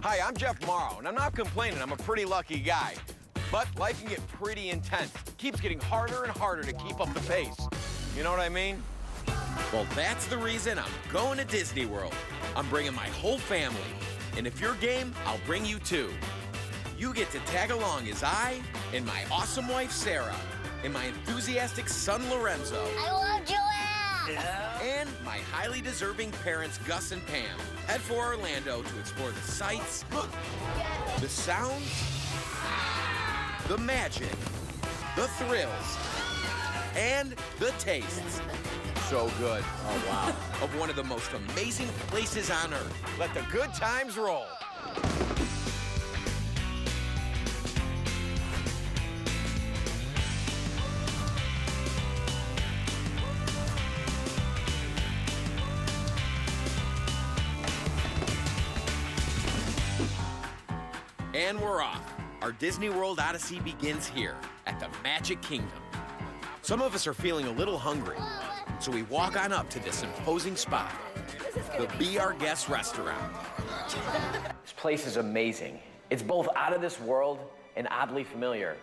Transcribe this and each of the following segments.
Hi, I'm Jeff Mauro, and I'm not complaining. I'm a pretty lucky guy. But life can get pretty intense. It keeps getting harder and harder to keep up the pace. You know what I mean? Well, that's the reason I'm going to Disney World. I'm bringing my whole family. And if you're game, I'll bring you too. You get to tag along as I and my awesome wife, Sarah, and my enthusiastic son, Lorenzo. I love Joanne! Yeah. And my highly deserving parents, Gus and Pam, head for Orlando to explore the sights, the sounds, the magic, the thrills, and the tastes. So good. Oh, wow. Of one of the most amazing places on Earth. Let the good times roll. And we're off. Our Disney World Odyssey begins here at the Magic Kingdom. Some of us are feeling a little hungry, so we walk on up to this imposing spot, the Be Our Guest restaurant. This place is amazing. It's both out of this world and oddly familiar,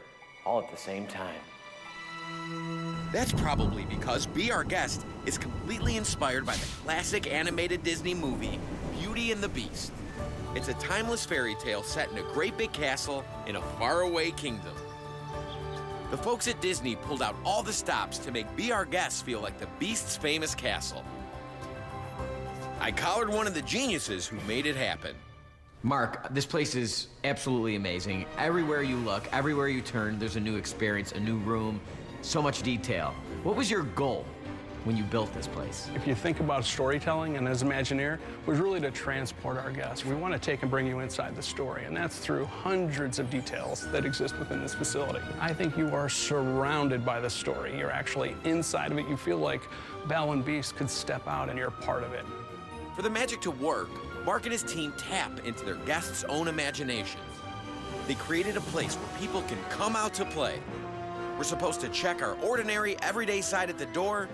all at the same time. That's probably because Be Our Guest is completely inspired by the classic animated Disney movie, Beauty and the Beast. It's a timeless fairy tale set in a great big castle in a faraway kingdom. The folks at Disney pulled out all the stops to make Be Our Guests feel like the Beast's famous castle. I collared one of the geniuses who made it happen. Mark, this place is absolutely amazing. Everywhere you look, everywhere you turn, there's a new experience, a new room, so much detail. What was your goal when you built this place? If you think about storytelling and as Imagineer, was really to transport our guests. We want to take and bring you inside the story, and that's through hundreds of details that exist within this facility. I think you are surrounded by the story. You're actually inside of it. You feel like Belle and Beast could step out and you're part of it. For the magic to work, Mark and his team tap into their guests' own imaginations. They created a place where people can come out to play. We're supposed to check our ordinary, everyday side at the door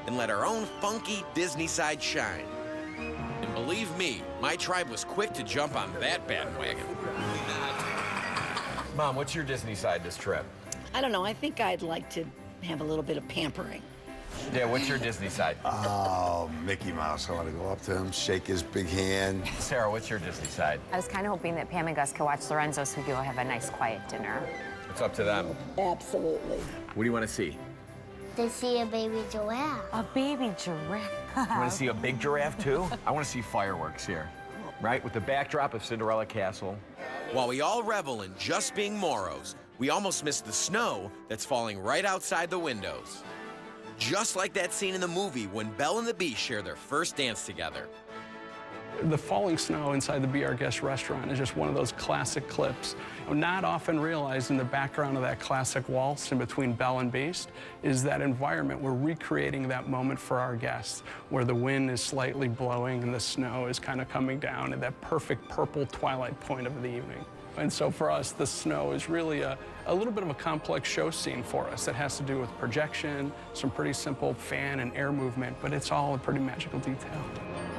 and let our own funky Disney side shine. And believe me, my tribe was quick to jump on that bandwagon. Mom, what's your Disney side this trip? I don't know. I think I'd like to have a little bit of pampering. Yeah, what's your Disney side? Oh, Mickey Mouse. I want to go up to him, shake his big hand. Sarah, what's your Disney side? I was kind of hoping that Pam and Gus could watch Lorenzo so you'll have a nice, quiet dinner. It's up to them. Absolutely. What do you want to see? To see a baby giraffe. A baby giraffe. You want to see a big giraffe, too? I want to see fireworks here, right? With the backdrop of Cinderella Castle. While we all revel in just being Moros, we almost missed the snow that's falling right outside the windows. Just like that scene in the movie when Belle and the Beast share their first dance together. The falling snow inside the Be Our Guest restaurant is just one of those classic clips. Not often realized in the background of that classic waltz in between Belle and Beast is that environment. We're recreating that moment for our guests where the wind is slightly blowing and the snow is kind of coming down at that perfect purple twilight point of the evening. And so for us, the snow is really a little bit of a complex show scene for us that has to do with projection, some pretty simple fan and air movement, but it's all a pretty magical detail.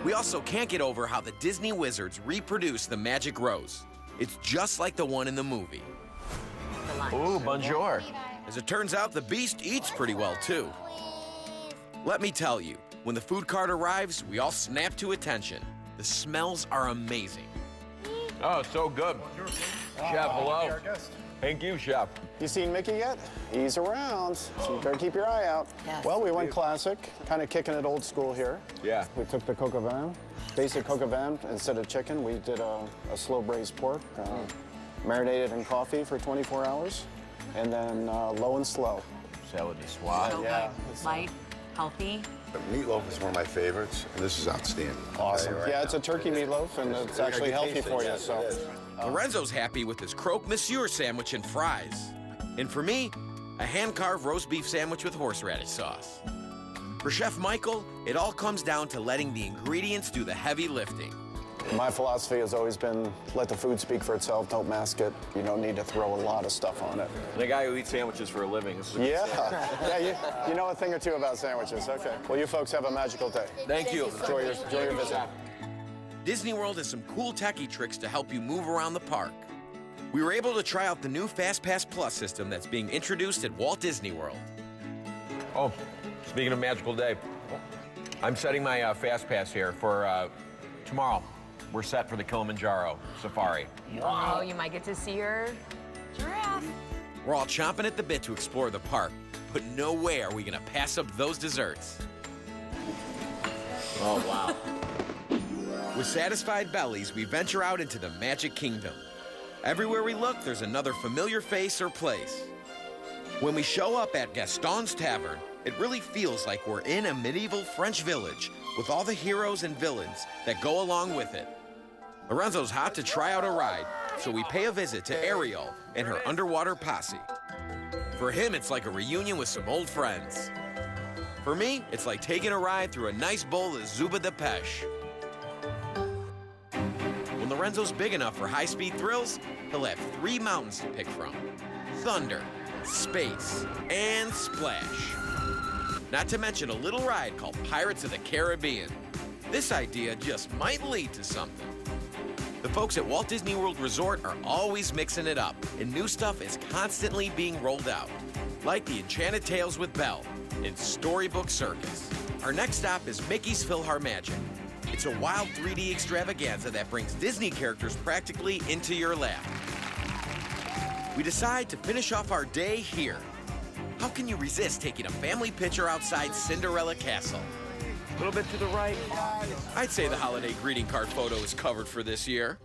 We also can't get over how the Disney wizards reproduce the magic rose. It's just like the one in the movie. Ooh, bonjour. As it turns out, the Beast eats pretty well, too. Let me tell you, when the food cart arrives, we all snap to attention. The smells are amazing. Oh, so good. Chef, hello. Thank you, Chef. You seen Mickey yet? He's around, so you gotta keep your eye out. Yes. Well, we went classic, kind of kicking it old school here. Yeah. We took the coq au vin, basic coq au vin. Instead of chicken, we did a slow braised pork, marinated in coffee for 24 hours, and then low and slow. Salad de soie. So Yeah. good. Light, healthy. The meatloaf is one of my favorites, and this is outstanding. Awesome. Yeah, it's a turkey meatloaf, and it's actually healthy for you, so. Lorenzo's happy with his croque monsieur sandwich and fries. And for me, a hand-carved roast beef sandwich with horseradish sauce. For Chef Michael, it all comes down to letting the ingredients do the heavy lifting. My philosophy has always been let the food speak for itself, don't mask it. You don't need to throw a lot of stuff on it. The guy who eats sandwiches for a living. Yeah, yeah, you know a thing or two about sandwiches. Okay. Well, you folks have a magical day. Thank you. Enjoy your visit. Disney World has some cool techie tricks to help you move around the park. We were able to try out the new FastPass Plus system that's being introduced at Walt Disney World. Oh, speaking of magical day, I'm setting my FastPass here for tomorrow. We're set for the Kilimanjaro Safari. Oh, you might get to see your giraffe. We're all chomping at the bit to explore the park, but no way are we gonna pass up those desserts. Oh, wow. With satisfied bellies, we venture out into the Magic Kingdom. Everywhere we look, there's another familiar face or place. When we show up at Gaston's Tavern, it really feels like we're in a medieval French village with all the heroes and villains that go along with it. Lorenzo's hot to try out a ride, so we pay a visit to Ariel and her underwater posse. For him, it's like a reunion with some old friends. For me, it's like taking a ride through a nice bowl of Zuba de Pêche. When Lorenzo's big enough for high-speed thrills, he'll have 3 mountains to pick from: thunder, space, and splash. Not to mention a little ride called Pirates of the Caribbean. This idea just might lead to something. The folks at Walt Disney World Resort are always mixing it up, and new stuff is constantly being rolled out, like the Enchanted Tales with Belle and Storybook Circus. Our next stop is Mickey's PhilharMagic. It's a wild 3D extravaganza that brings Disney characters practically into your lap. We decide to finish off our day here. How can you resist taking a family picture outside Cinderella Castle? A little bit to the right. I'd say the holiday greeting card photo is covered for this year.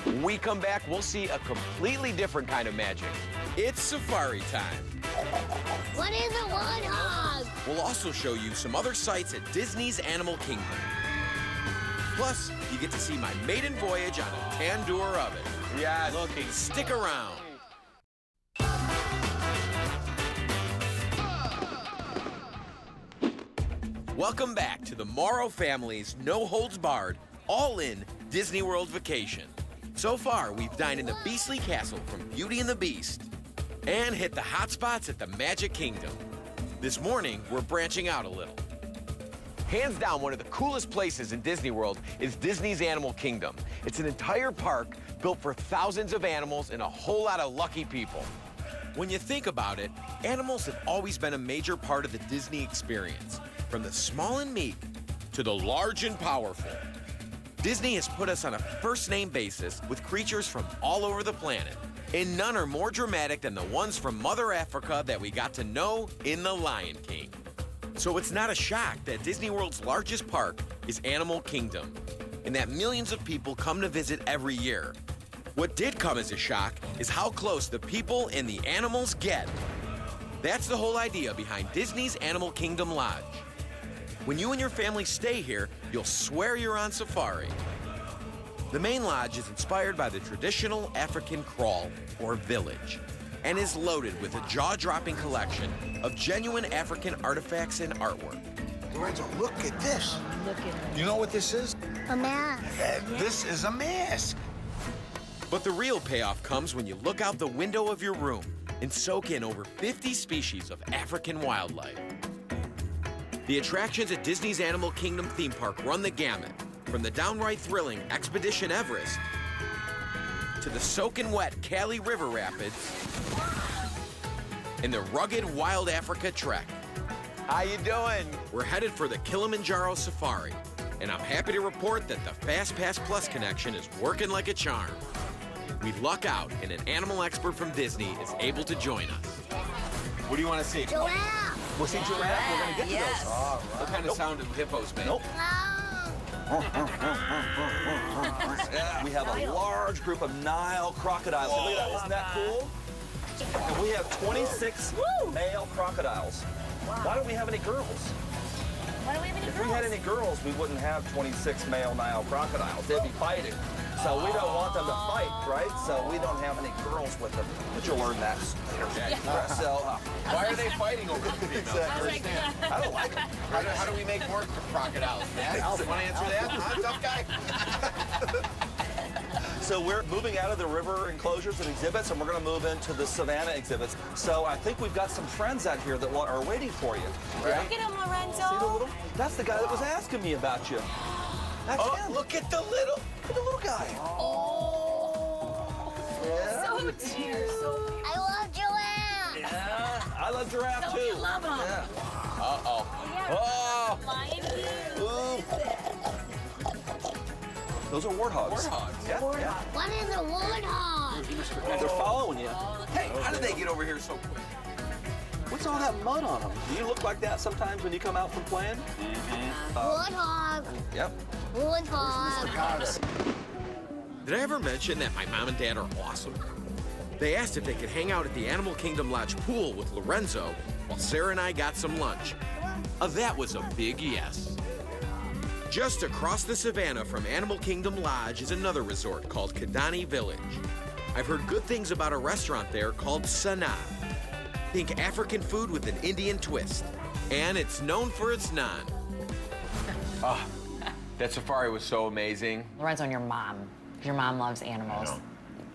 When we come back, we'll see a completely different kind of magic. It's safari time. What is a warthog? We'll also show you some other sights at Disney's Animal Kingdom. Plus, you get to see my maiden voyage on a tandoor oven. Yes. Stick around. Welcome back to the Mauro family's no-holds-barred, all-in Disney World vacation. So far, we've dined in the Beastly Castle from Beauty and the Beast and hit the hot spots at the Magic Kingdom. This morning, we're branching out a little. Hands down, one of the coolest places in Disney World is Disney's Animal Kingdom. It's an entire park built for thousands of animals and a whole lot of lucky people. When you think about it, animals have always been a major part of the Disney experience, from the small and meek to the large and powerful. Disney has put us on a first-name basis with creatures from all over the planet, and none are more dramatic than the ones from Mother Africa that we got to know in The Lion King. So it's not a shock that Disney World's largest park is Animal Kingdom, and that millions of people come to visit every year. What did come as a shock is how close the people and the animals get. That's the whole idea behind Disney's Animal Kingdom Lodge. When you and your family stay here, you'll swear you're on safari. The main lodge is inspired by the traditional African kraal, or village, and is loaded with a jaw-dropping collection of genuine African artifacts and artwork. Lorenzo, look at this. Look at it. You know what this is? A mask. This is a mask. But the real payoff comes when you look out the window of your room and soak in over 50 species of African wildlife. The attractions at Disney's Animal Kingdom theme park run the gamut, from the downright thrilling Expedition Everest to the soaking wet Cali River Rapids and the rugged Wild Africa Trek. How you doing? We're headed for the Kilimanjaro Safari, and I'm happy to report that the FastPass Plus connection is working like a charm. We luck out, and an animal expert from Disney is able to join us. What do you want to see? Giraffe. We'll see giraffe. We're going to get to Yes. those. What kind of sound do hippos make? Nope. No. We have a large group of Nile crocodiles. Look at that. Isn't that cool? And we have 26 male crocodiles. Why don't we have any girls? Why don't we have any If we had any girls, we wouldn't have 26 male Nile crocodiles. They'd be fighting. So we don't want them to fight, right? So we don't have any girls with them. But you'll learn that later. So, Why are they fighting over the females? exactly. I don't like them. How do we make more crocodiles, Matt? Want to answer that? Huh, tough guy. So we're moving out of the river enclosures and exhibits, and we're going to move into the savannah exhibits. So I think we've got some friends out here that are waiting for you. Right? Look at him, See the Lorenzo. little? That's the guy that was asking me about you. That's him. Look at the little guy. Oh. Yeah. So dear, so I love giraffe. Yeah. I love giraffe so too. you love him. Yeah. Uh-oh. Oh! Those are warthogs. Warthogs. Yeah. Yeah. What is a warthog? They're following you. Hey, how did they get over here so quick? What's all that mud on them? Do you look like that sometimes when you come out from playing? Warthog. Yep. Warthog. Did I ever mention that my mom and dad are awesome? They asked if they could hang out at the Animal Kingdom Lodge pool with Lorenzo while Sarah and I got some lunch. That was a big yes. Just across the savannah from Animal Kingdom Lodge is another resort called Kidani Village. I've heard good things about a restaurant there called Sanaa. Think African food with an Indian twist. And it's known for its naan. Oh, that safari was so amazing. Lorenzo and your mom. Your mom loves animals. I know.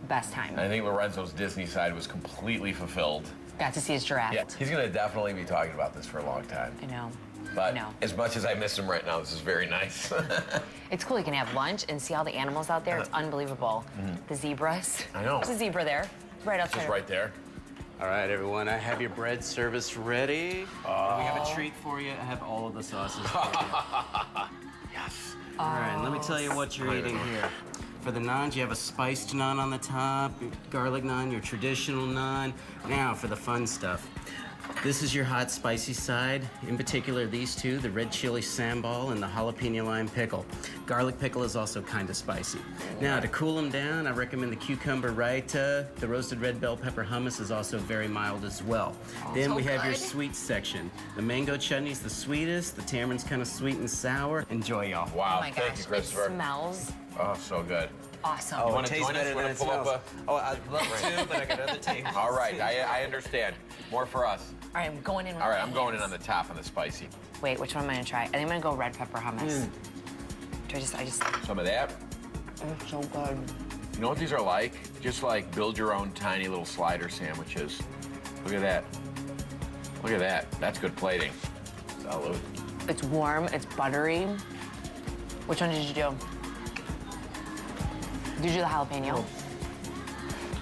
Best time. I think Lorenzo's Disney side was completely fulfilled. Got to see his giraffe. Yeah, he's gonna definitely be talking about this for a long time. I know. But I know. as much as I miss him right now, this is very nice. It's cool. You can have lunch and see all the animals out there. It's unbelievable. The zebras. I know. There's a zebra there. Right outside. Just right there. All right, everyone, I have your bread service ready. We have a treat for you. I have all of the sauces for you. Yes. All right, let me tell you what you're eating here. For the naans, you have a spiced naan on the top, garlic naan, your traditional naan. Now, for the fun stuff. This is your hot, spicy side. In particular, these two, the red chili sambal and the jalapeno lime pickle. Garlic pickle is also kind of spicy. Now, to cool them down, I recommend the cucumber raita. The roasted red bell pepper hummus is also very mild as well. Then we have your sweet section. The mango chutney's the sweetest. The tamarin's kind of sweet and sour. Enjoy, y'all. Wow, Oh my thank gosh. you, Christopher. It smells Oh, so good. awesome. You Oh, wanna it tastes join us? better Wanna than it pull up smells. Oh, I'd love to, but I got other tables. All right, I understand. More for us. All right, I'm going in. With All right, my I'm going in hands. on the top on the spicy. Wait, which one am I gonna try? I think I'm gonna go red pepper hummus. Do I just. Some of that. It's so good. You know what these are like? Just like build your own tiny little slider sandwiches. Look at that. Look at that. That's good plating. Salud. It's warm. It's buttery. Which one did you do? Did you do the jalapeno?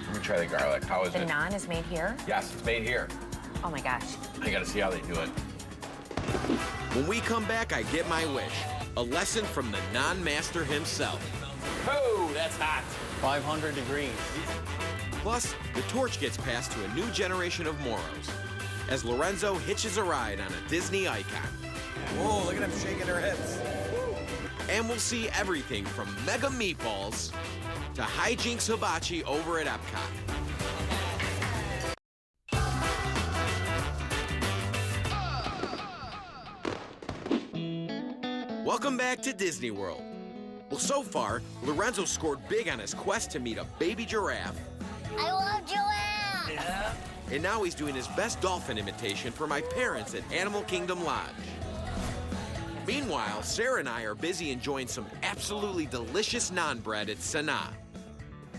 Let me try the garlic. How is The it? naan is made here. Yes, it's made here. Oh my gosh. I gotta see how they do it. When we come back, I get my wish. A lesson from the non-master himself. Oh, that's hot. 500 degrees. Plus, the torch gets passed to a new generation of Mauros as Lorenzo hitches a ride on a Disney icon. Whoa, look at them shaking their heads. And we'll see everything from mega meatballs to hijinks hibachi over at Epcot. Welcome back to Disney World. Well, so far, Lorenzo scored big on his quest to meet a baby giraffe. I love giraffe. Yeah. And now he's doing his best dolphin imitation for my parents at Animal Kingdom Lodge. Meanwhile, Sarah and I are busy enjoying some absolutely delicious naan bread at Sanaa.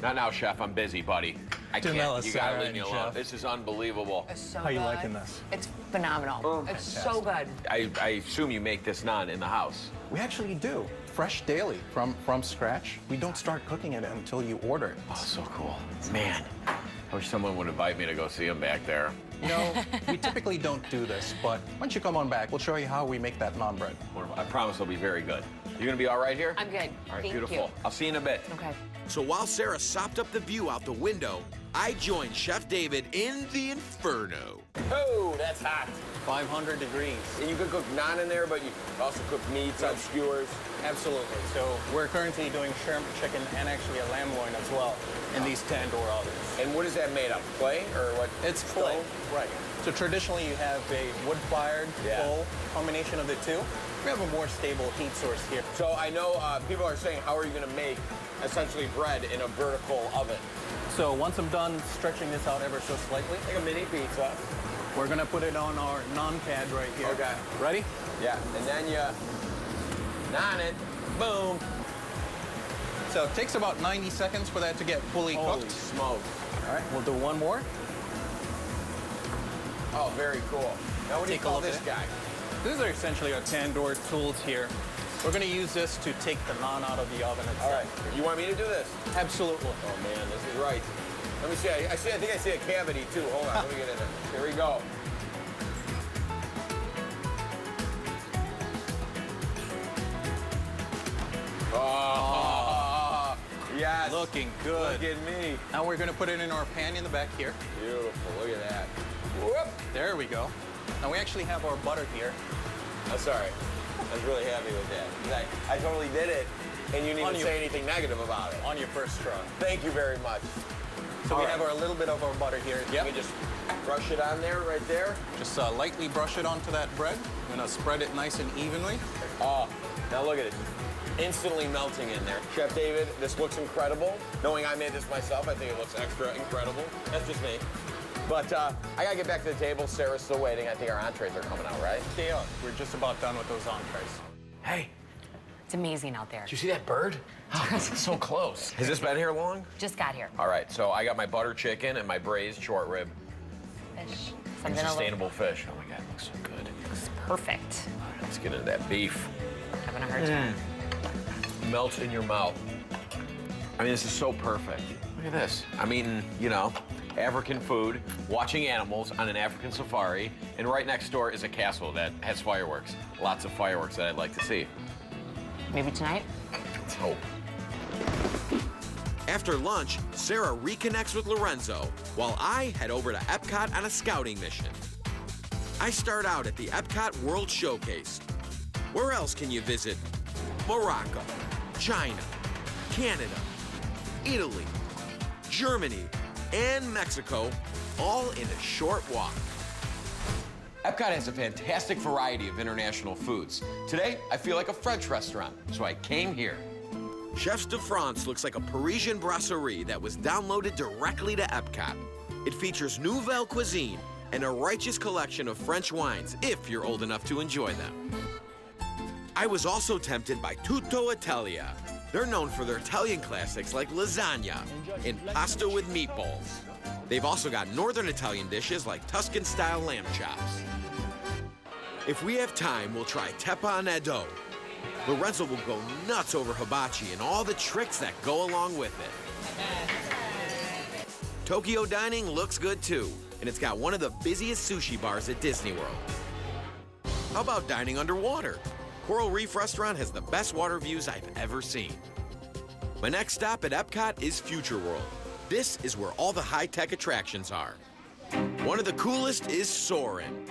Not now, Chef. I'm busy, buddy. I Do can't. melon You gotta salad, leave me alone. Chef. This is unbelievable. It's so How you good. liking this? It's phenomenal. It's so good. I assume you make this naan in the house. We actually do. Fresh daily from scratch. We don't start cooking it until you order it. Oh, so cool. Man, I wish someone would invite me to go see him back there. You know, we typically don't do this, but once you come on back, we'll show you how we make that naan bread. I promise it'll be very good. You gonna be all right here? I'm good. All right, Thank beautiful. you. I'll see you in a bit. Okay. So while Sarah sopped up the view out the window, I joined Chef David in the inferno. Oh, that's hot. 500 degrees. And you could cook naan in there, but you also cook meats on skewers. Absolutely. So we're currently doing shrimp, chicken, and actually a lamb loin as well in these tandoor ovens. And what is that made of? Clay or what? It's clay, right. So traditionally you have a wood-fired coal combination of the two. We have a more stable heat source here. So I know people are saying, how are you gonna make essentially bread in a vertical oven? So once I'm done stretching this out ever so slightly, Like a mini pizza. we're gonna put it on our naan pad right here. Okay. Ready? Yeah, and then you naan it, boom. So it takes about 90 seconds for that to get fully Holy cooked. smoke. All right, we'll do one more. Oh, very cool. Now what do you Take a call look at this it. guy? These are essentially our tandoor tools here. We're going to use this to take the naan out of the oven. All right. You want me to do this? Absolutely. Oh, man, this is right. Let me see. I think I see a cavity, too. Hold on. Let me get in there. Here we go. Oh, yes. Looking good. Look at me. Now we're going to put it in our pan in the back here. Beautiful. Look at that. Whoop. There we go. Now we actually have our butter here. Oh, sorry. I was really happy with that. I totally did it, and you didn't even say anything negative about it. On your first try. Thank you very much. So we have a little bit of our butter here. Yep. Let me just brush it on there, right there. Just lightly brush it onto that bread. I'm going to spread it nice and evenly. Oh, now look at it. Instantly melting in there. Chef David, this looks incredible. Knowing I made this myself, I think it looks extra incredible. That's just me. But I gotta get back to the table. Sarah's still waiting. I think our entrees are coming out, right? They are. We're just about done with those entrees. Hey. It's amazing out there. Did you see that bird? Oh, it's so close. Has this been here long? Just got here. All right, so I got my butter chicken and my braised short rib. Fish. And sustainable fish. Oh my God, it looks so good. Looks perfect. All right, let's get into that beef. Having a hard time. Melts in your mouth. I mean, this is so perfect. Look at this. I'm eating, you know, African food, watching animals on an African safari, and right next door is a castle that has fireworks. Lots of fireworks that I'd like to see. Maybe tonight? Let's hope. After lunch, Sarah reconnects with Lorenzo, while I head over to Epcot on a scouting mission. I start out at the Epcot World Showcase. Where else can you visit? Morocco, China, Canada, Italy, Germany, and Mexico, all in a short walk. Epcot has a fantastic variety of international foods. Today, I feel like a French restaurant, so I came here. Chefs de France looks like a Parisian brasserie that was downloaded directly to Epcot. It features nouvelle cuisine and a righteous collection of French wines, if you're old enough to enjoy them. I was also tempted by Tutto Italia. They're known for their Italian classics like lasagna and pasta with meatballs. They've also got Northern Italian dishes like Tuscan-style lamb chops. If we have time, we'll try teppa and edo. Lorenzo will go nuts over hibachi and all the tricks that go along with it. Tokyo dining looks good too, and it's got one of the busiest sushi bars at Disney World. How about dining underwater? Coral Reef Restaurant has the best water views I've ever seen. My next stop at Epcot is Future World. This is where all the high-tech attractions are. One of the coolest is Soarin'.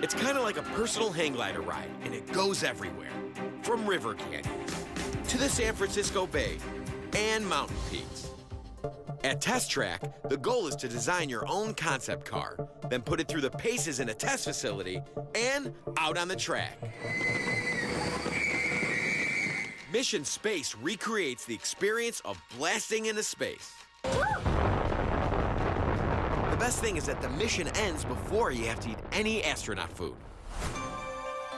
It's kind of like a personal hang glider ride, and it goes everywhere. From river canyons to the San Francisco Bay and mountain peaks. At Test Track, the goal is to design your own concept car, then put it through the paces in a test facility and out on the track. Mission Space recreates the experience of blasting into space. The best thing is that the mission ends before you have to eat any astronaut food.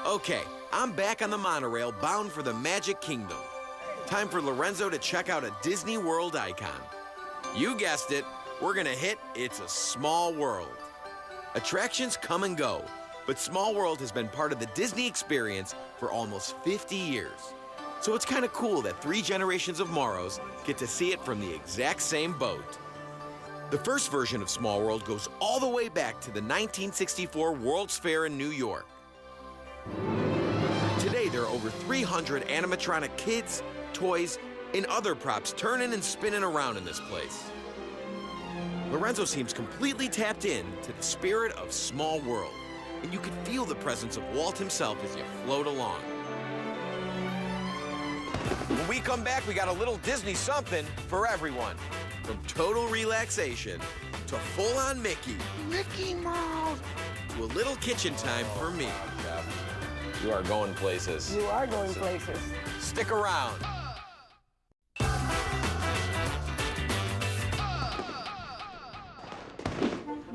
Okay, I'm back on the monorail bound for the Magic Kingdom. Time for Lorenzo to check out a Disney World icon. You guessed it, we're gonna hit It's a Small World. Attractions come and go, but Small World has been part of the Disney experience for almost 50 years. So it's kind of cool that 3 generations of Mauros get to see it from the exact same boat. The first version of Small World goes all the way back to the 1964 World's Fair in New York. Today, there are over 300 animatronic kids, toys, and other props turning and spinning around in this place. Lorenzo seems completely tapped in to the spirit of Small World, and you can feel the presence of Walt himself as you float along. When we come back, we got a little Disney something for everyone. From total relaxation to full-on Mickey. Mickey Mouse. To a little kitchen time for me. You are going places. You are going places. Stick around.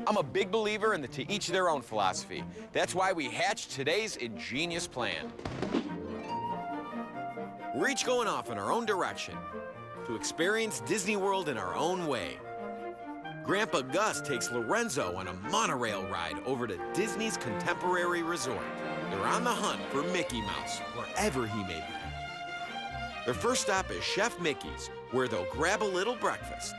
I'm a big believer in the to each their own philosophy. That's why we hatched today's ingenious plan. We're each going off in our own direction to experience Disney World in our own way. Grandpa Gus takes Lorenzo on a monorail ride over to Disney's Contemporary Resort. they're on the hunt for Mickey Mouse, wherever he may be. Their first stop is Chef Mickey's, where they'll grab a little breakfast.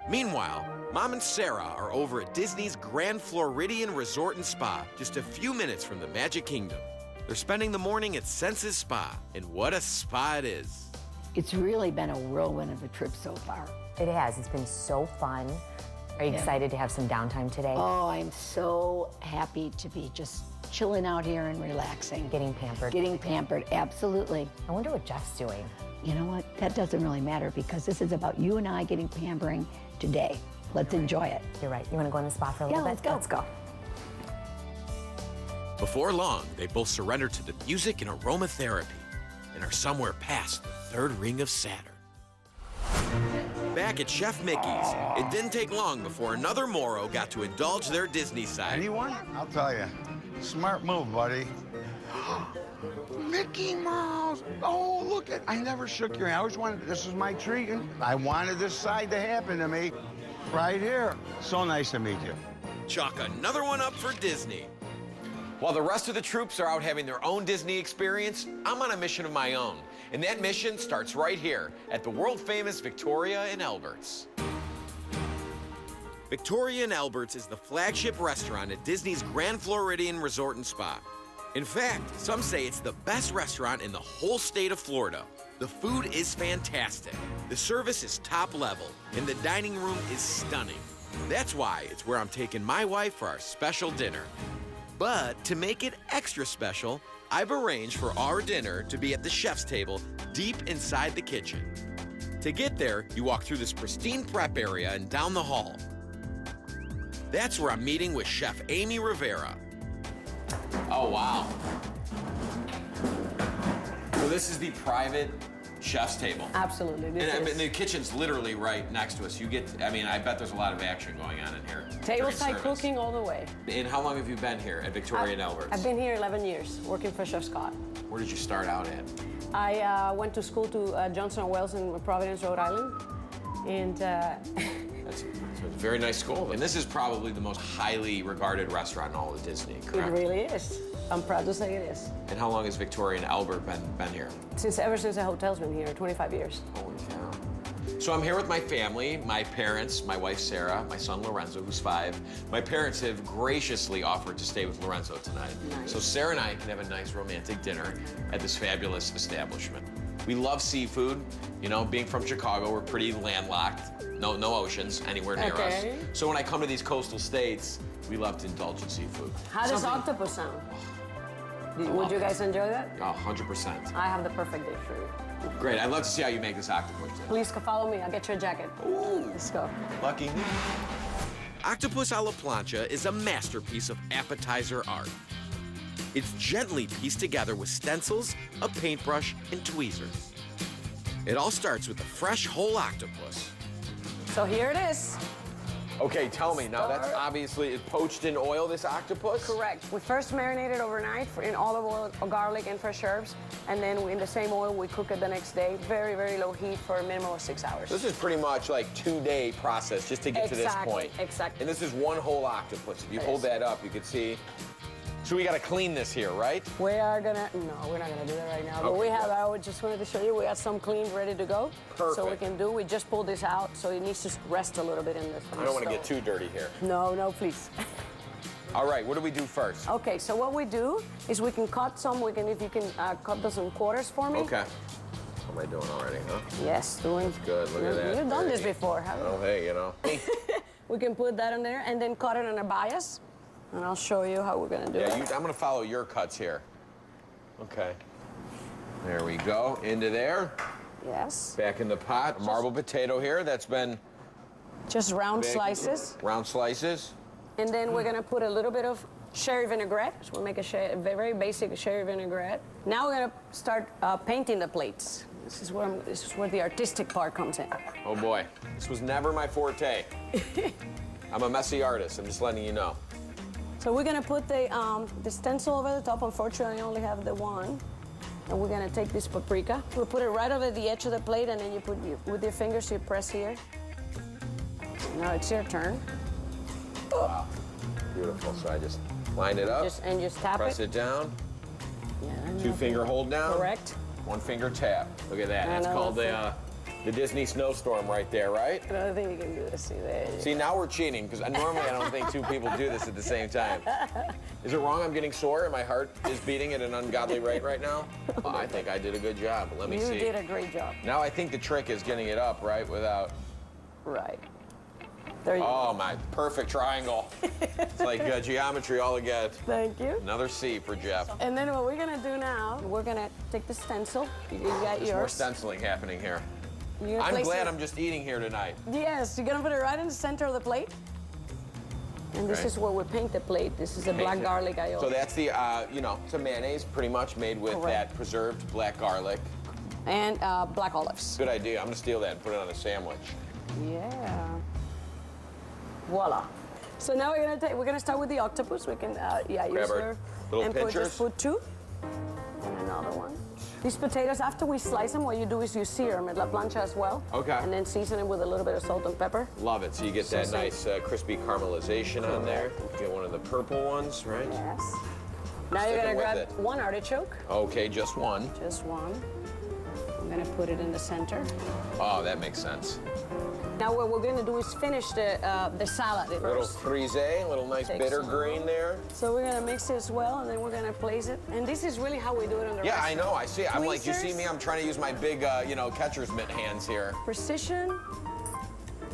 Meanwhile, Mom and Sarah are over at Disney's Grand Floridian Resort and Spa, just a few minutes from the Magic Kingdom. They're spending the morning at Senses Spa, and what a spa it is. It's really been a whirlwind of a trip so far. It has. It's been so fun. Are you excited to have some downtime today? Oh, I'm so happy to be just chilling out here and relaxing. Getting pampered. Getting pampered, absolutely. I wonder what Jeff's doing. You know what? That doesn't really matter because this is about you and I getting pampering today. Let's enjoy it. You're right. You want to go in the spa for a little bit? Let's go. Before long, they both surrender to the music and aromatherapy and are somewhere past the third ring of Saturn. Back at Chef Mickey's, it didn't take long before another Mauro got to indulge their Disney side. Anyone? I'll tell you. Smart move, buddy. Mickey Mouse! Oh, look at, I never shook your hand. I always wanted, this is my treat. And I wanted this side to happen to me right here. So nice to meet you. Chalk another one up for Disney. While the rest of the troops are out having their own Disney experience, I'm on a mission of my own. And that mission starts right here at the world-famous Victoria and Albert's. Victoria and Albert's is the flagship restaurant at Disney's Grand Floridian Resort and Spa. In fact, some say it's the best restaurant in the whole state of Florida. The food is fantastic, the service is top level, and the dining room is stunning. That's why it's where I'm taking my wife for our special dinner. But to make it extra special, I've arranged for our dinner to be at the chef's table deep inside the kitchen. To get there, you walk through this pristine prep area and down the hall. That's where I'm meeting with Chef Amy Rivera. Oh, wow. So this is the private chef's table. Absolutely. And the kitchen's literally right next to us. You get, I mean, I bet there's a lot of action going on in here. Tableside cooking all the way. And how long have you been here at Victoria and Albert's? I've been here 11 years, working for Chef Scott. Where did you start out at? I went to school to Johnson & Wales in Providence, Rhode Island. And That's a very nice school. And this is probably the most highly regarded restaurant in all of Disney, correct? It really is. I'm proud to say it is. And how long has Victoria and Albert been here? Ever since the hotel's been here, 25 years. Holy cow. So I'm here with my family, my parents, my wife Sarah, my son Lorenzo, who's 5. My parents have graciously offered to stay with Lorenzo tonight. Nice. So Sarah and I can have a nice romantic dinner at this fabulous establishment. We love seafood. You know, being from Chicago, we're pretty landlocked. No oceans anywhere near us. So when I come to these coastal states, we love to indulge in seafood. How does octopus sound? Would you guys enjoy that? Oh, 100%. I have the perfect dish for you. Great. I'd love to see how you make this octopus. Please follow me. I'll get you a jacket. Ooh. Let's go. Lucky me. Octopus a la plancha is a masterpiece of appetizer art. It's gently pieced together with stencils, a paintbrush, and tweezers. It all starts with a fresh whole octopus. So here it is. Okay, tell me. Now, that's obviously poached in oil, this octopus? Correct. We first marinate it overnight in olive oil, garlic, and fresh herbs. And then in the same oil, we cook it the next day. Very, very low heat for a minimum of 6 hours. This is pretty much like 2-day process just to get to this point. Exactly. And this is one whole octopus. If you hold that up, you can see. So we got to clean this here, right? We are gonna, no, we're not gonna do that right now. But we have, I just wanted to show you, we got some cleaned, ready to go. Perfect. So we just pulled this out, so it needs to rest a little bit in this. I don't want to get too dirty here. No, please. All right, what do we do first? Okay, so what we do is we can cut some, if you can cut those in quarters for me. Okay. What am I doing already, huh? Yes, doing. That's good, look at that. You've done this before, haven't you? Oh, hey, you know. We can put that in there and then cut it on a bias. And I'll show you how we're gonna do it. I'm gonna follow your cuts here. Okay. There we go, into there. Yes. Back in the pot, marble potato here, that's been... Just round slices. Round slices. And then we're gonna put a little bit of sherry vinaigrette. So we'll make a very basic sherry vinaigrette. Now we're gonna start painting the plates. This is where the artistic part comes in. Oh boy, this was never my forte. I'm a messy artist, I'm just letting you know. So we're gonna put the stencil over the top. Unfortunately, I only have the one. And we're gonna take this paprika. We'll put it right over the edge of the plate, and then you put, with your fingers, you press here. Now it's your turn. Wow, beautiful. So I just line it up. Just tap press it down. 2-finger hold down. Correct. 1-finger tap. Look at that. That's called the Disney snowstorm right there, right? I don't think you can do this. See there. See, now we're cheating, because normally I don't think 2 people do this at the same time. Is it wrong I'm getting sore and my heart is beating at an ungodly rate right now? I think I did a good job. Let me see. You did a great job. Now I think the trick is getting it up, right, without... Right. There you Oh, go. my perfect triangle. It's like geometry all again. Thank you. Another C for Jeff. And then what we're gonna do now, we're gonna take the stencil. You got There's yours. more stenciling happening here. You're gonna I'm place glad it- I'm just eating here tonight. Yes, you're gonna put it right in the center of the plate. And this Okay. is where we paint the plate. This is the black Painted. garlic aioli. So that's the, it's a mayonnaise pretty much made with Correct. that preserved black garlic. And black olives. Good idea. I'm gonna steal that and put it on a sandwich. Yeah. Voila. So now we're gonna start with the octopus. We can Grab use our her little and pinchers. just put 2 and another one. These potatoes, after we slice them, what you do is you sear them at la plancha as well. Okay. And then season them with a little bit of salt and pepper. Love it. So you get So that say- nice crispy caramelization on there. You get one of the purple ones, right? Yes. Now you're Sticking gonna with grab it. 1 artichoke. Okay, just one. Just 1. I'm gonna put it in the center. Oh, that makes sense. Now what we're gonna do is finish the salad A little first. frise, a little nice Take bitter some. green there. So we're gonna mix it as well, and then we're gonna place it. And this is really how we do it on the Yeah, I restaurant. know. I see it. I'm like, you see Tweezers, me? I'm trying to use my big, catcher's mitt hands here. Precision.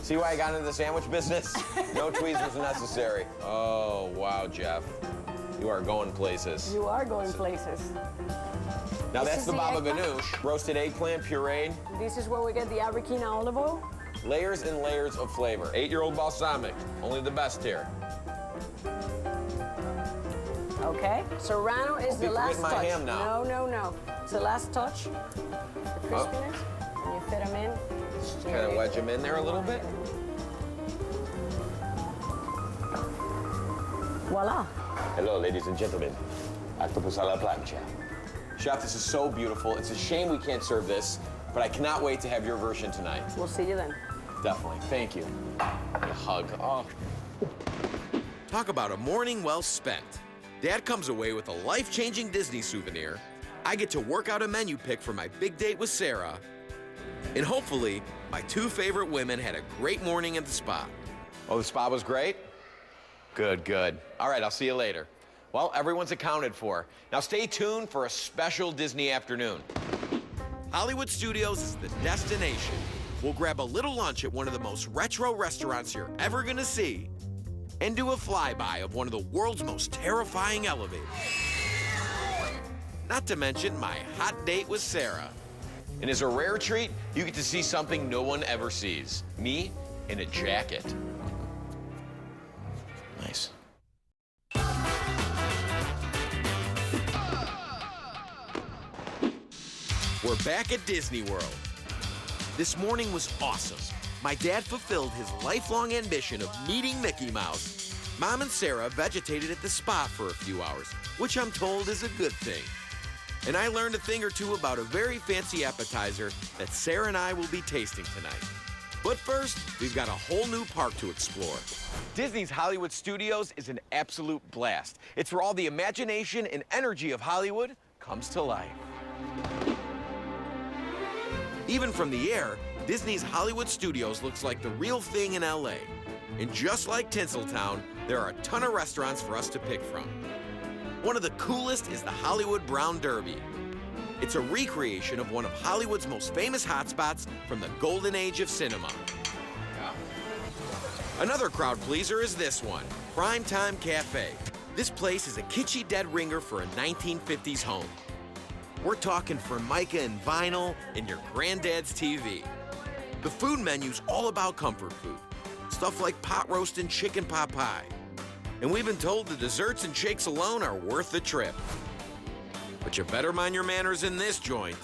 See why I got into the sandwich business? No tweezers necessary. Oh, wow, Jeff. You are going places. You are going places. Now This that's is the the baba eggplant. ganoush. Roasted eggplant pureed. This is where we get the abriquina olive oil. Layers and layers of flavor. 8-year-old balsamic. Only the best here. Okay. Serrano is Don't be the last forgetting my touch. ham now. No. It's the last touch. The crispiness. And you fit them in. Kind of wedge them in there a little bit. Voila. Hello, ladies and gentlemen. Octopus a la plancha. Chef, this is so beautiful. It's a shame we can't serve this, but I cannot wait to have your version tonight. We'll see you then. Definitely. Thank you. A hug. Oh. Talk about a morning well spent. Dad comes away with a life-changing Disney souvenir. I get to work out a menu pick for my big date with Sarah. And hopefully, my 2 favorite women had a great morning at the spa. Oh, the spa was great? Good, good. All right, I'll see you later. Well, everyone's accounted for. Now stay tuned for a special Disney afternoon. Hollywood Studios is the destination. We'll grab a little lunch at one of the most retro restaurants you're ever gonna see and do a flyby of one of the world's most terrifying elevators. Not to mention my hot date with Sarah. And as a rare treat, you get to see something no one ever sees. Me in a jacket. Nice. We're back at Disney World. This morning was awesome. My dad fulfilled his lifelong ambition of meeting Mickey Mouse. Mom and Sarah vegetated at the spa for a few hours, which I'm told is a good thing. And I learned a thing or two about a very fancy appetizer that Sarah and I will be tasting tonight. But first, we've got a whole new park to explore. Disney's Hollywood Studios is an absolute blast. It's where all the imagination and energy of Hollywood comes to life. Even from the air, Disney's Hollywood Studios looks like the real thing in LA. And just like Tinseltown, there are a ton of restaurants for us to pick from. One of the coolest is the Hollywood Brown Derby. It's a recreation of one of Hollywood's most famous hotspots from the golden age of cinema. Another crowd pleaser is this one, Primetime Cafe. This place is a kitschy dead ringer for a 1950s home. We're talking Formica and vinyl and your granddad's TV. The food menu's all about comfort food. Stuff like pot roast and chicken pot pie. And we've been told the desserts and shakes alone are worth the trip. But you better mind your manners in this joint.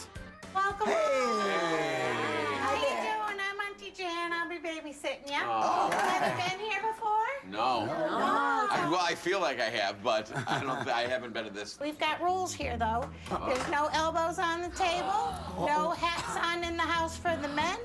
Welcome. Hey. How you doing? I'm Auntie Jan. I'll be babysitting you. Oh. Have you been here before? No. No. Well, I feel like I have, but I haven't been to this. We've got rules here, though. There's no elbows on the table, no hats on in the house for the men.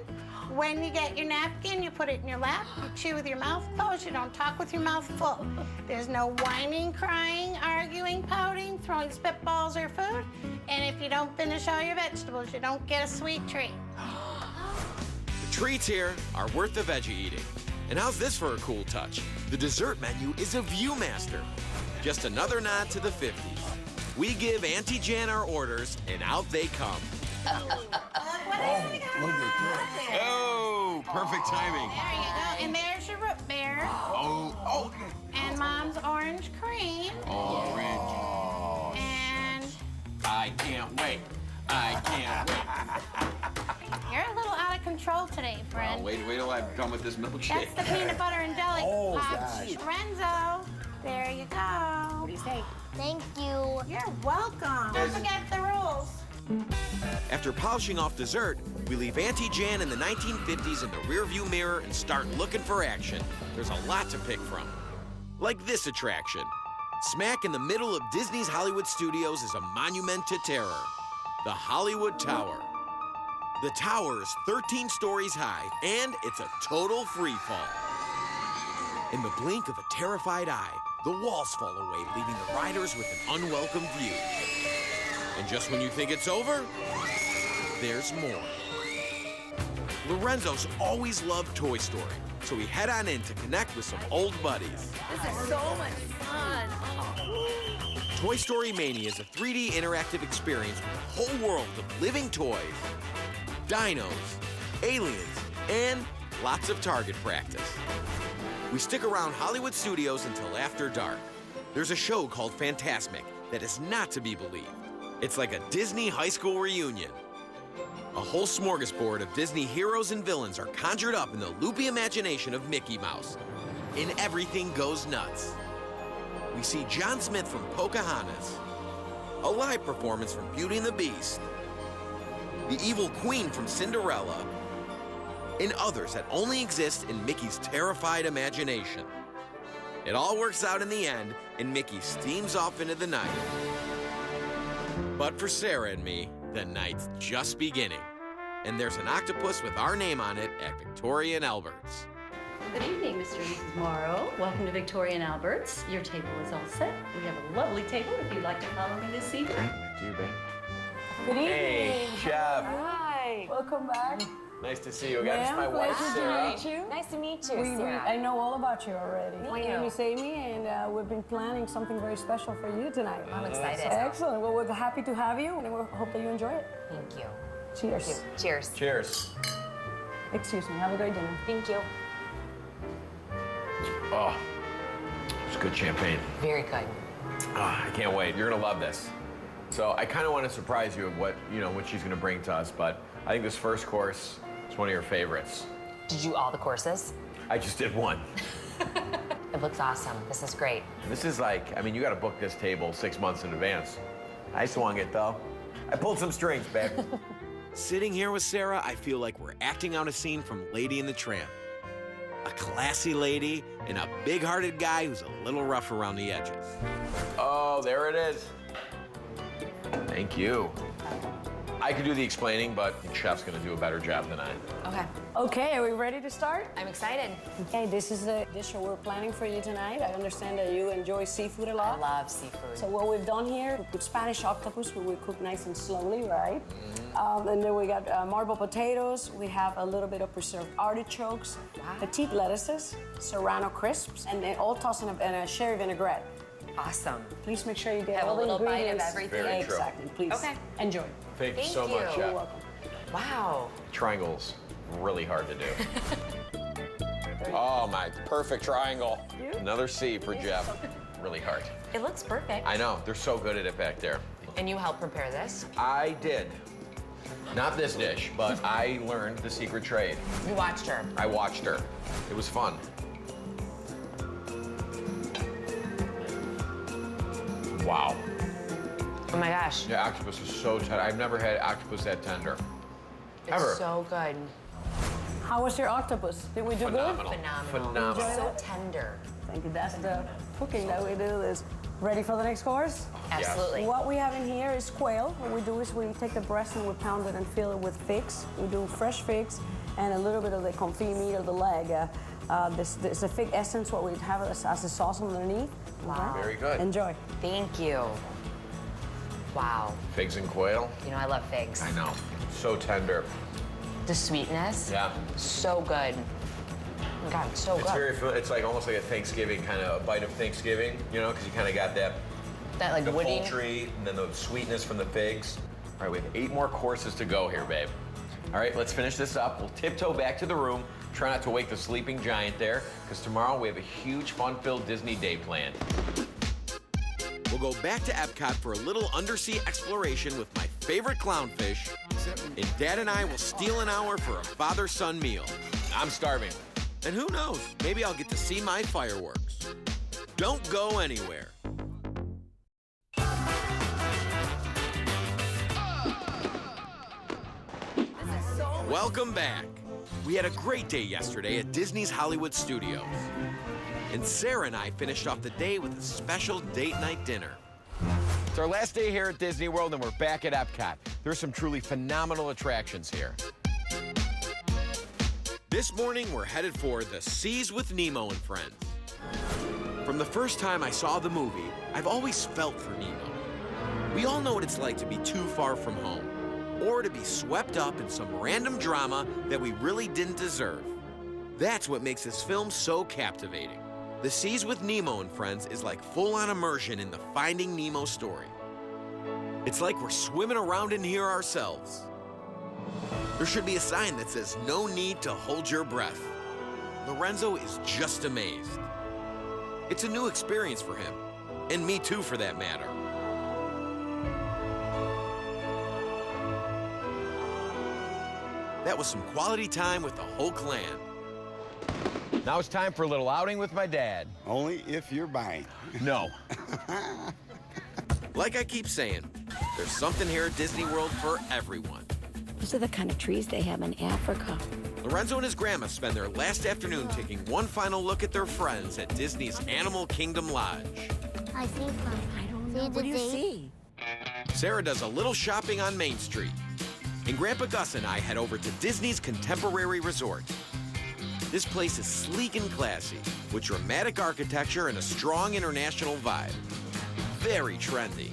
when you get your napkin, you put it in your lap, you chew with your mouth closed, you don't talk with your mouth full. There's no whining, crying, arguing, pouting, throwing spitballs or food. And if you don't finish all your vegetables, you don't get a sweet treat. The treats here are worth the veggie eating. And how's this for a cool touch? The dessert menu is a Viewmaster. Just another nod to the 50s. We give Auntie Jan our orders, and out they come. Oh, perfect timing. There you go. And there's your root beer. Oh. And Mom's orange cream. Orange. And I can't wait. I can't wait. you're a little out of control today, friend. Oh, wait till I'm done with this milkshake. That's the peanut butter and jelly pop. gosh. Renzo, there you go. What do you say? Thank you. You're welcome. Don't forget the rules. After polishing off dessert, we leave Auntie Jan in the 1950s in the rearview mirror and start looking for action. There's a lot to pick from. Like this attraction. Smack in the middle of Disney's Hollywood Studios is a monument to terror. The Hollywood Tower. The tower is 13 stories high, and it's a total free fall. In the blink of a terrified eye, the walls fall away, leaving the riders with an unwelcome view. And just when you think it's over, there's more. Lorenzo's always loved Toy Story, so we head on in to connect with some old buddies. This is so much fun. Toy Story Mania is a 3D interactive experience with a whole world of living toys, dinos, aliens, and lots of target practice. We stick around Hollywood Studios until after dark. There's a show called Fantasmic that is not to be believed. It's like a Disney high school reunion. A whole smorgasbord of Disney heroes and villains are conjured up in the loopy imagination of Mickey Mouse. And everything goes nuts. We see John Smith from Pocahontas, a live performance from Beauty and the Beast, the evil queen from Cinderella, and others that only exist in Mickey's terrified imagination. It all works out in the end, and Mickey steams off into the night. But for Sarah and me, the night's just beginning. And there's an octopus with our name on it at Victoria and Albert's. Good evening, Mr. and Mrs. Mauro. Welcome to Victoria and Albert's. Your table is all set. We have a lovely table if you'd like to follow me this evening. Do you, babe? Good evening. Hey, Chef. Hi. Welcome back. Nice to see you again. This is my wife, Sarah. Nice to meet you, Sarah. I know all about you already. My you. name is Amy, and we've been planning something very special for you tonight. I'm excited. Excellent. Well, we're happy to have you, and we hope that you enjoy it. Thank you. Cheers. Thank you. Cheers. Cheers. Excuse me. Have a great dinner. Thank you. Oh, it's good champagne. Very good. Ah, I can't wait. You're gonna love this. So I kind of want to surprise you of what she's gonna bring to us, but I think this first course is one of your favorites. Did you do all the courses? I just did one. It looks awesome. This is great. This is like, I mean, you got to book this table 6 months in advance. I swung it though. I pulled some strings, babe. Sitting here with Sarah, I feel like we're acting out a scene from Lady and the Tramp. A classy lady and a big-hearted guy who's a little rough around the edges. Oh, there it is. Thank you. I could do the explaining, but the chef's gonna do a better job than I. Okay. Okay, are we ready to start? I'm excited. Okay, this is the dish that we're planning for you tonight. I understand that you enjoy seafood a lot. I love seafood. So what we've done here, we put Spanish octopus, where we cook nice and slowly, right? And then we got marble potatoes. We have a little bit of preserved artichokes, petite lettuces, serrano crisps, and then all tossed in a sherry vinaigrette. Awesome. Please make sure you get Have all a the little bite of ingredients. everything. Very true. Exactly. Please. Okay. Enjoy. Thank you Thank so much, you. Chef. You're welcome. Wow. Triangle's really hard to do. Oh my, perfect triangle. Another C for Jeff. Really hard. It looks perfect. I know, they're so good at it back there. And you helped prepare this? I did. Not this dish, but I learned the secret trade. You watched her. I watched her. It was fun. Wow. Oh my gosh. The octopus is so tender. I've never had octopus that tender. It's Ever. so good. How was your octopus? Did we do Phenomenal. good? Phenomenal. Phenomenal. So tender. Thank you. That's the cooking that we do. Is ready for the next course? Absolutely. What we have in here is quail. What we do is we take the breast and we pound it and fill it with figs. We do fresh figs, and a little bit of the confit meat of the leg. There's a fig essence, what we have as a sauce underneath. Wow. Very good. Enjoy. Thank you. Wow. Figs and quail. You know, I love figs. I know. So tender. The sweetness. Yeah. So good. Oh my God, it's so It's good. it's like almost like a Thanksgiving kind of a bite of Thanksgiving, you know, because you kind of got that like the woody. poultry and then the sweetness from the figs. All right, we have 8 more courses to go here, babe. All right, let's finish this up. We'll tiptoe back to the room. Try not to wake the sleeping giant there, because tomorrow we have a huge fun-filled Disney day planned. We'll go back to Epcot for a little undersea exploration with my favorite clownfish, and Dad and I will steal an hour for a father-son meal. I'm starving. And who knows, maybe I'll get to see my fireworks. Don't go anywhere. Welcome back. We had a great day yesterday at Disney's Hollywood Studios. And Sarah and I finished off the day with a special date night dinner. It's our last day here at Disney World, and we're back at Epcot. There's some truly phenomenal attractions here. This morning, we're headed for the Seas with Nemo and Friends. From the first time I saw the movie, I've always felt for Nemo. We all know what it's like to be too far from home, or to be swept up in some random drama that we really didn't deserve. That's what makes this film so captivating. The Seas with Nemo and Friends is like full-on immersion in the Finding Nemo story. It's like we're swimming around in here ourselves. There should be a sign that says, "No need to hold your breath." Lorenzo is just amazed. It's a new experience for him, and me too for that matter. That was some quality time with the whole clan. Now it's time for a little outing with my dad. Only if you're buying. No. Like I keep saying, there's something here at Disney World for everyone. These are the kind of trees they have in Africa. Lorenzo and his grandma spend their last afternoon taking one final look at their friends at Disney's Animal Kingdom Lodge. I see something. I don't know. What do you see? Sarah does a little shopping on Main Street. And Grandpa Gus and I head over to Disney's Contemporary Resort. This place is sleek and classy, with dramatic architecture and a strong international vibe. Very trendy.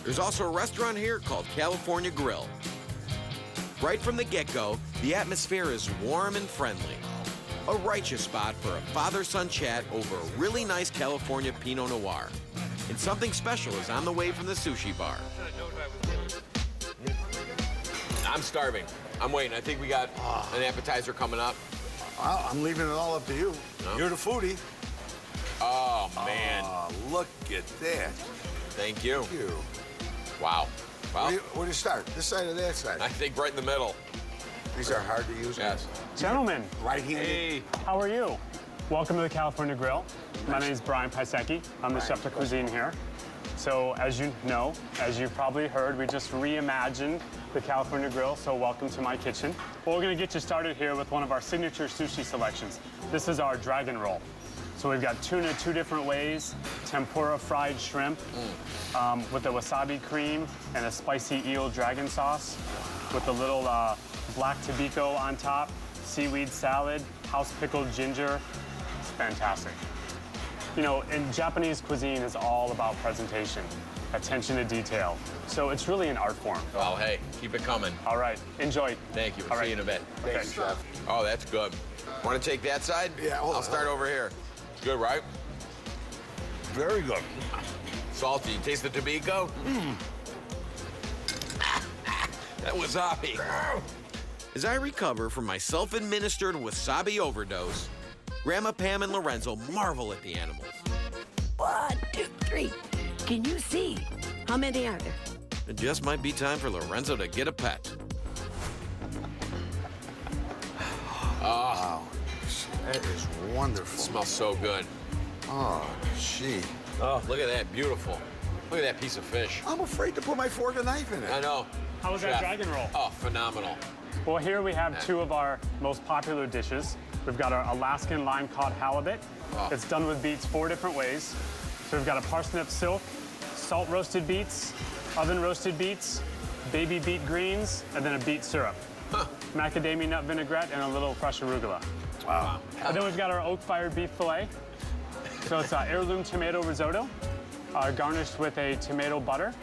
There's also a restaurant here called California Grill. Right from the get-go, the atmosphere is warm and friendly. A righteous spot for a father-son chat over a really nice California Pinot Noir. And something special is on the way from the sushi bar. I'm starving. I'm waiting. I think we got an appetizer coming up. Well, I'm leaving it all up to you. No? You're the foodie. Oh, man. Look at that. Thank you. Thank you. Wow. Well, Where do you start? This side or that side? I think right in the middle. These are hard to use. Yes. Gentlemen. Right-handed. Hey. How are you? Welcome to the California Grill. My name is Brian Pisecki. I'm the chef de cuisine here. So as you know, as you've probably heard, we just reimagined the California Grill, so welcome to my kitchen. Well, we're gonna get you started here with one of our signature sushi selections. This is our dragon roll. So we've got tuna 2 different ways, tempura fried shrimp with the wasabi cream and a spicy eel dragon sauce with a little black tobiko on top, seaweed salad, house pickled ginger. It's fantastic. You know, in Japanese cuisine is all about presentation, attention to detail. So it's really an art form. Well, hey, keep it coming. All right, enjoy. Thank you. All See right. you in a bit. Okay. Thanks, Chef. Oh, that's good. Want to take that side? Yeah, hold I'll on, start over here. It's good, right? Very good. Salty. You taste the tobiko? That wasabi. As I recover from my self-administered wasabi overdose, Grandma Pam and Lorenzo marvel at the animals. 1, 2, 3. Can you see? How many are there? It just might be time for Lorenzo to get a pet. Wow. That is wonderful. It smells so good. Oh, gee. Oh, look at that. Beautiful. Look at that piece of fish. I'm afraid to put my fork and knife in it. I know. How was that Chef. dragon roll? Oh, phenomenal. Well, here we have 2 of our most popular dishes. We've got our Alaskan lime-cod halibut. Oh. It's done with beets 4 different ways. So we've got a parsnip silk, salt-roasted beets, oven-roasted beets, baby beet greens, and then a beet syrup. macadamia nut vinaigrette, and a little fresh arugula. Wow. And then we've got our oak-fired beef fillet. So it's heirloom tomato risotto, garnished with a tomato butter,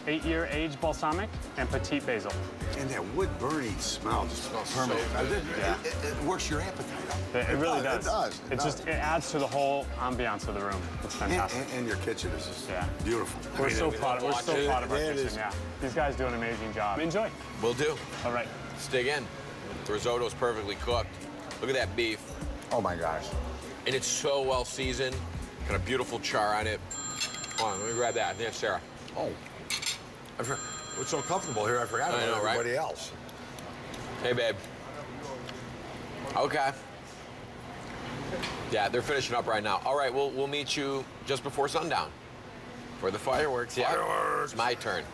8-year aged balsamic, and petite basil. And that wood-burning smell just smells permanent. It works your appetite up. It really does. It does. It just adds to the whole ambiance of the room. It's fantastic. And your kitchen is just beautiful. We're so proud of our kitchen. Yeah. These guys do an amazing job. Enjoy. Will do. All right. Let's dig in. The risotto's perfectly cooked. Look at that beef. Oh my gosh. And it's so well seasoned. Got a beautiful char on it. Hold on, let me grab that. I think that's Sarah. Oh. We're so comfortable here, I forgot about everybody else. Hey, babe. Okay. Yeah, they're finishing up right now. All right, we'll meet you just before sundown for the fireworks. Yeah. Fireworks. It's my turn.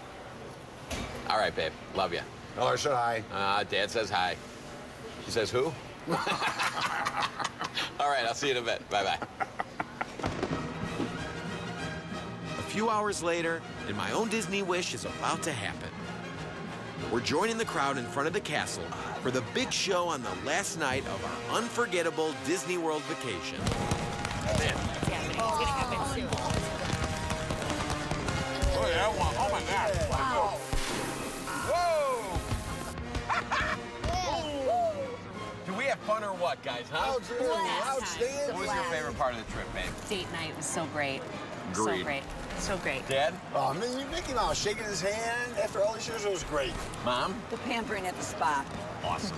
All right, babe. Love you. Tell her said hi. Dad says hi. She says who? All right, I'll see you in a bit. Bye-bye. A few hours later, and my own Disney wish is about to happen. We're joining the crowd in front of the castle for the big show on the last night of our unforgettable Disney World vacation. Oh, yeah, oh my God. Wow. Whoa! Do we have fun or what, guys, huh? Outstanding. What was your favorite part of the trip, babe? Date night was so great. Agreed. So great. So great. Dad? Oh, Mickey Mouse shaking his hand after all these years, it was great. Mom? The pampering at the spa. Awesome.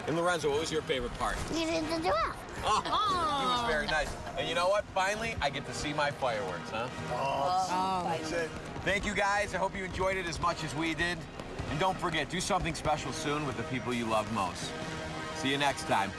And Lorenzo, what was your favorite part? Needed the giraffe. Oh, he was very nice. And you know what? Finally, I get to see my fireworks, huh? That's it. Thank you, guys. I hope you enjoyed it as much as we did. And don't forget, do something special soon with the people you love most. See you next time.